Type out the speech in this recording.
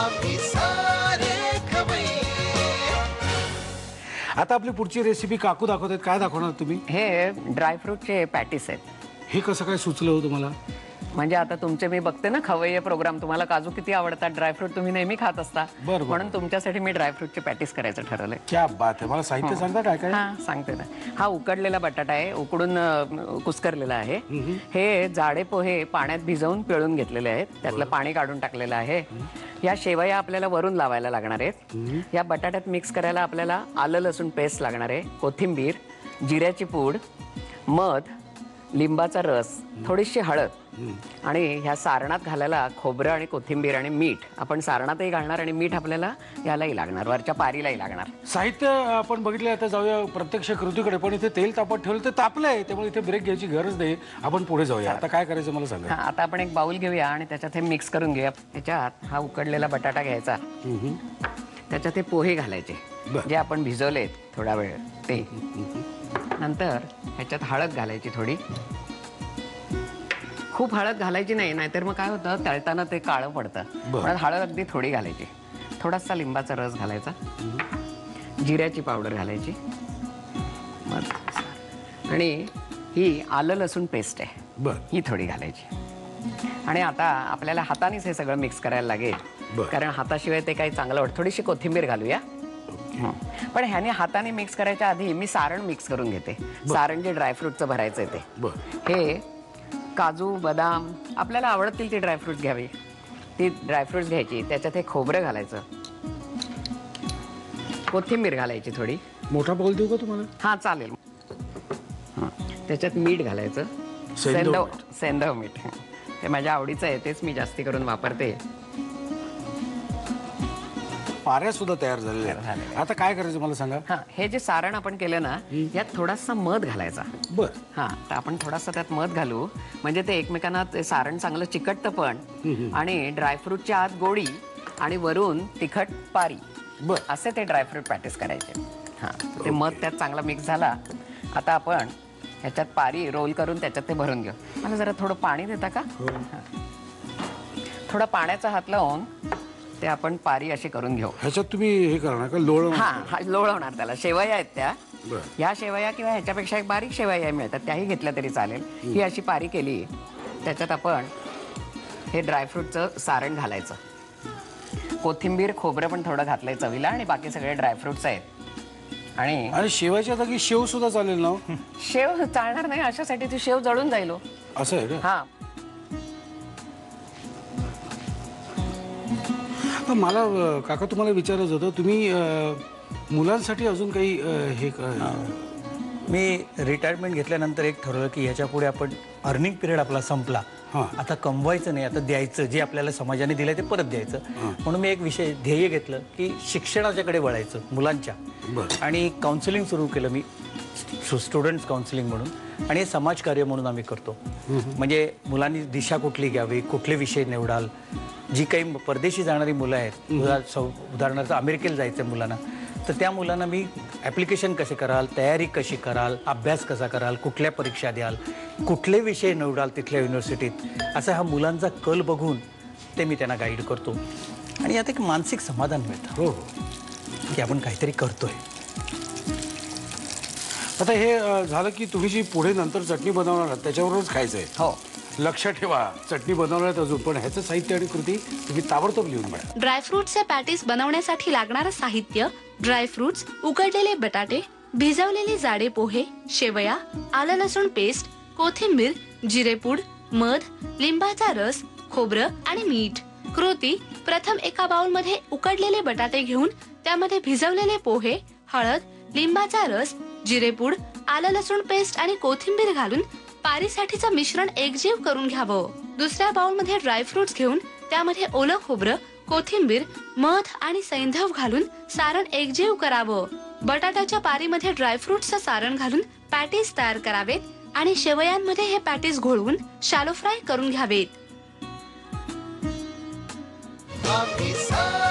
आम्ही सारे खवय्ये. आता आपली पुढची रेसिपी काकू दाखवतात. काय दाखवणार तुम्ही? हे ड्रायफ्रूटचे पॅटीस आहेत. हे कसं काय सुचलं हो तुम्हाला? म्हणजे आता तुमचे मी बघते ना खवय्ये प्रोग्राम, तुम्हाला काजू किती आवडतात, ड्रायफ्रूट तुम्ही नेहमी खात असता, बरं. म्हणून तुमच्यासाठी मी ड्रायफ्रूटचे पॅटीस करायचं ठरवलंय. क्या बात आहे. मला साहित्य सांगता काय काय? हा सांगते ना. हा उकडलेला बटाटा आहे, उकडून कुस्करलेला आहे. हे जाडे पोहे पाण्यात भिजवून पिळून घेतलेले आहेत, त्यातलं पाणी काढून टाकलेलं आहे. या शेवया आपल्याला वरून लावायला लागणार आहेत. या बटाट्यात मिक्स करायला आपल्याला आलं लसूण पेस्ट लागणार आहे, कोथिंबीर, जिऱ्याची पूड, मध, लिंबाचा रस, थोडीशी हळद आणि ह्या सारणात घालायला खोबरं आणि कोथिंबीर आणि मीठ. आपण सारणातही घालणार आणि मीठ आपल्याला यालाही लागणार, वरच्या पारीलाही लागणार. साहित्य आपण बघितलं. आता जाऊया प्रत्यक्ष कृतीकडे. पण इथे तेल तापत ठेवलं ते तापलंय, त्यामुळे इथे ब्रेक घ्यायची गरज नाही. आपण पुढे जाऊया. आता काय करायचं मला सांगा. हा, आता आपण एक बाउल घेऊया आणि त्याच्यात हे मिक्स करून घेऊया. त्याच्यात हा उकडलेला बटाटा घ्यायचा, त्याच्यात हे पोहे घालायचे जे आपण भिजवलेत थोडा वेळ ते. नंतर ह्याच्यात हळद घालायची थोडी. खूप हळद घालायची नाही, नाहीतर मग काय होतं तळताना ते काळं पडतं. म्हणून हळद अगदी थोडी घालायची. थोडासा लिंबाचा रस घालायचा, जिऱ्याची पावडर घालायची, आणि ही आलं लसूण पेस्ट आहे ही थोडी घालायची. आणि आता आपल्याला हातानेच हे सगळं मिक्स करायला लागेल, कारण हाताशिवाय ते काही चांगलं वाटतं. थोडीशी कोथिंबीर घालूया. पण ह्याने हाताने मिक्स करायच्या आधी मी सारण मिक्स करून घेते. सारण जे ड्रायफ्रूटचं भरायचं आहे ते. हे काजू, बदाम आपल्याला आवडतील ते ड्रायफ्रुट्स घ्यावे. ती ड्रायफ्रुट्स घ्यायची, त्याच्यात हे खोबरं घालायचं, कोथिंबीर घालायची थोडी. मोठा बोल देऊ का तुम्हाला? हा चालेल. त्याच्यात मीठ घालायचं, सेंधव मीठ. ते माझ्या आवडीचं आहे, तेच मी जास्ती करून वापरते. पाऱ्या सुद्धा तयार झालेल्या आहेत. आता काय करायचं मला सांगा. हा, हे जे सारण आपण केलं ना, यात थोडासा मध घालायचा. हा, तर आपण थोडासा त्यात मध घालू, म्हणजे ते एकमेकांना ते सारण चांगलं चिकटतं पण, आणि ड्रायफ्रूटच्या आत गोडी आणि वरून तिखट पारी, असे ते ड्रायफ्रूट पॅटीस करायचे. हा, ते मध त्यात चांगला मिक्स झाला. आता आपण ह्याच्यात पारी रोल करून त्याच्यात ते भरून घेऊ. मला जरा थोडं पाणी देता का? थोडा पाण्याचा हात लावून ते आपण पारी अशी करून घेऊ. ह्याच्यात तुम्ही हे करणार का? लोळवणार? हा, लोळवणार त्याला. शेवया आहेत त्या. ह्या शेवया किंवा ह्याच्यापेक्षा एक बारीक शेवया मिळतात, त्याही घेतल्या तरी चालेल. ही अशी पारी केली, त्याच्यात आपण हे ड्रायफ्रूटचं सारण घालायचं. कोथिंबीर, खोबरं पण थोडं घातलंय चवीला, आणि बाकी सगळे ड्रायफ्रुट्स आहेत. आणि शेवाच्या जागी शेव सुद्धा चालेल ना? शेव चालणार नाही, अशासाठी ती शेव जळून जाईल. असं आहे का? हा. मला काका तुम्हाला विचारायचं होतं, तुम्ही मुलांसाठी अजून काही हे मी रिटायरमेंट घेतल्यानंतर एक ठरवलं की ह्याच्या पुढे आपण अर्निंग पिरियड आपला संपला, आता कमवायचं नाही, आता द्यायचं, जे आपल्याला समाजाने दिलंय ते परत द्यायचं. म्हणून मी एक विषय ध्येय घेतलं की शिक्षणाच्याकडे वळायचं मुलांच्या, आणि काउन्सिलिंग सुरू केलं मी, स्टुडंट्स काउन्सिलिंग म्हणून. आणि हे समाजकार्य म्हणून आम्ही करतो. म्हणजे मुलांनी दिशा कुठली घ्यावी, कुठले विषय निवडाल. जी काही परदेशी जाणारी मुलं आहेत, उदाहरणार्थ अमेरिकेला जायचं मुलांना, तर त्या मुलांना मी ॲप्लिकेशन कसे कराल, तयारी कशी कराल, अभ्यास कसा कराल, कुठल्या परीक्षा द्याल, कुठले विषय निवडाल तिथल्या युनिव्हर्सिटीत, असा हा मुलांचा कल बघून ते मी त्यांना गाईड करतो. आणि यात एक मानसिक समाधान मिळतं की आपण काहीतरी करतोय. आता हे झालं की तुम्ही जी पुढे नंतर चटणी बनवणार आहात त्याच्यावरच खायचं आहे. हो, लक्ष ठेवा, चटणी बनवण्यात अजून पण ह्याचं साहित्य आणि कृती तुम्ही ताबडतोब लिहून घ्या. ड्रायफ्रुट्सचे पॅटीस बनवण्यासाठी लागणारं साहित्य: ड्रायफ्रुट्स, उकडलेले बटाटे, भिजवलेले जाडे पोहे, शेवया, आलं लसूण पेस्ट, कोथिंबीर, जिरेपूड, मध, लिंबाचा रस, खोबरं आणि मीठ. कृती: प्रथम एका बाउलमध्ये उकडलेले बटाटे घेऊन त्यामध्ये भिजवलेले पोहे, हळद, लिंबाचा रस, जिरेपूड, आलं लसूण पेस्ट आणि कोथिंबीर घालून पारीसाठीचं मिश्रण एकजीव करून घ्यावं. दुसऱ्या बाउलमध्ये ड्रायफ्रुट्स घेऊन त्यामध्ये ओलं खोबरं, कोथिंबीर, मध आणि सैंधव घालून सारण एकजीव करावं. बटाट्याच्या पारीमध्ये ड्रायफ्रुट्सचं सारण घालून पॅटीस तयार करावेत आणि शेवयांमध्ये हे पॅटीस घोळवून शॅलो फ्राय करून घ्यावेत. आम्ही सारे